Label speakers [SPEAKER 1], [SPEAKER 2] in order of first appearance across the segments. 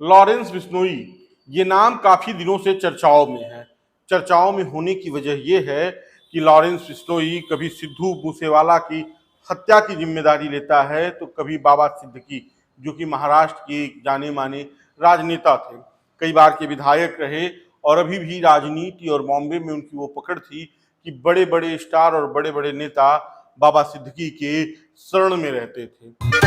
[SPEAKER 1] Lawrence Bishnoi, ये नाम काफी दिनों से चर्चाओं में है। चर्चाओं में होने की वजह यह है कि लॉरेंस बिश्नोई कभी सिद्धू मूसेवाला की हत्या की जिम्मेदारी लेता है तो कभी बाबा सिद्दीकी, जो कि महाराष्ट्र के जाने माने राजनेता थे, कई बार के विधायक रहे और अभी भी राजनीति और बॉम्बे में उनकी वो पकड़ थी कि बड़े बड़े स्टार और बड़े बड़े नेता बाबा सिद्दीकी के शरण में रहते थे।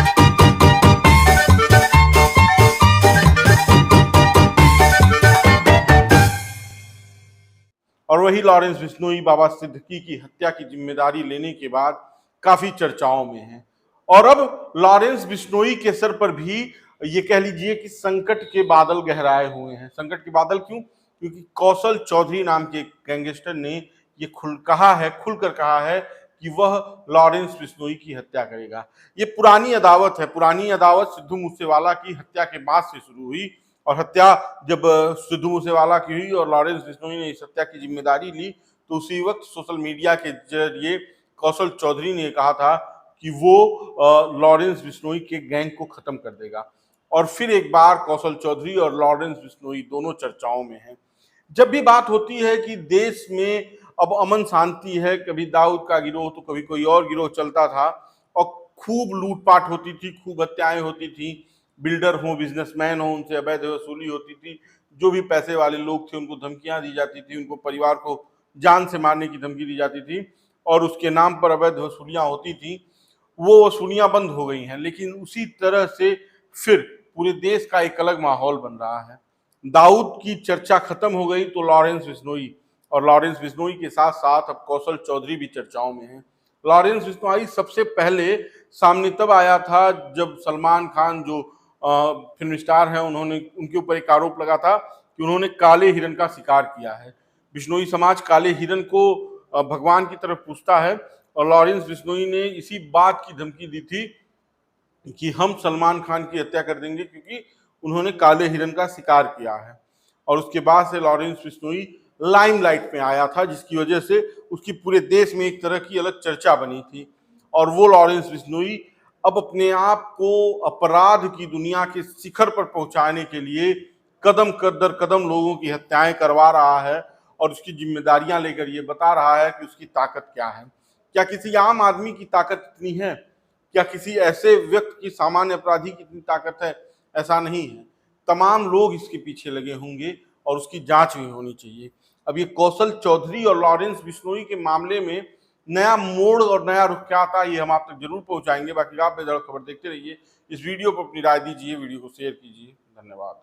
[SPEAKER 1] और वही लॉरेंस बिश्नोई बाबा सिद्दीकी की हत्या की जिम्मेदारी लेने के बाद काफी चर्चाओं में है। और अब लॉरेंस बिश्नोई के सर पर भी ये कह लीजिए कि संकट के बादल गहराए हुए हैं। संकट के बादल क्यों? क्योंकि कौशल चौधरी नाम के गैंगस्टर ने ये खुलकर कहा है कि वह लॉरेंस बिश्नोई की हत्या करेगा। ये पुरानी अदावत है। पुरानी अदावत सिद्धू मूसेवाला की हत्या के बाद से शुरू हुई और हत्या जब सिद्धू मूसेवाला की हुई और लॉरेंस बिश्नोई ने इस हत्या की जिम्मेदारी ली तो उसी वक्त सोशल मीडिया के जरिए कौशल चौधरी ने कहा था कि वो लॉरेंस बिश्नोई के गैंग को खत्म कर देगा। और फिर एक बार कौशल चौधरी और लॉरेंस बिश्नोई दोनों चर्चाओं में हैं। जब भी बात होती है कि देश में अब अमन शांति है, कभी दाऊद का गिरोह तो कभी कोई और गिरोह चलता था और खूब लूटपाट होती थी, खूब हत्याएं होती थी, बिल्डर हो, बिजनेसमैन हो, उनसे अवैध वसूली होती थी, जो भी पैसे वाले लोग थे उनको धमकियां दी जाती थी, उनको परिवार को जान से मारने की धमकी दी जाती थी और उसके नाम पर अवैध वसूलियां होती थी। वो वसूलियां बंद हो गई हैं, लेकिन उसी तरह से फिर पूरे देश का एक अलग माहौल बन रहा है। दाऊद की चर्चा खत्म हो गई तो लॉरेंस बिश्नोई, और लॉरेंस बिश्नोई के साथ साथ अब कौशल चौधरी भी चर्चाओं में हैं। लॉरेंस बिश्नोई सबसे पहले सामने तब आया था जब सलमान खान, जो फिल्म स्टार हैं, उन्होंने उनके ऊपर एक आरोप लगा था कि उन्होंने काले हिरन का शिकार किया है। बिश्नोई समाज काले हिरन को भगवान की तरफ पूजता है और लॉरेंस बिश्नोई ने इसी बात की धमकी दी थी कि हम सलमान खान की हत्या कर देंगे क्योंकि उन्होंने काले हिरन का शिकार किया है। और उसके बाद से लॉरेंस बिश्नोई लाइमलाइट में आया था, जिसकी वजह से उसकी पूरे देश में एक तरह की अलग चर्चा बनी थी। और वो लॉरेंस बिश्नोई अब अपने आप को अपराध की दुनिया के शिखर पर पहुंचाने के लिए कदम दर कदम लोगों की हत्याएं करवा रहा है और उसकी जिम्मेदारियां लेकर ये बता रहा है कि उसकी ताकत क्या है। क्या किसी आम आदमी की ताकत इतनी है? क्या किसी ऐसे व्यक्ति की, सामान्य अपराधी की इतनी ताकत है? ऐसा नहीं है। तमाम लोग इसके पीछे लगे होंगे और उसकी जांच भी होनी चाहिए। अब ये कौशल चौधरी और लॉरेंस बिश्नोई के मामले में नया मोड़ और नया रुख क्या आता है, ये हम आप तक जरूर पहुंचाएंगे। बाकी आप बेधड़क खबर देखते रहिए। इस वीडियो पर अपनी राय दीजिए, वीडियो को शेयर कीजिए। धन्यवाद।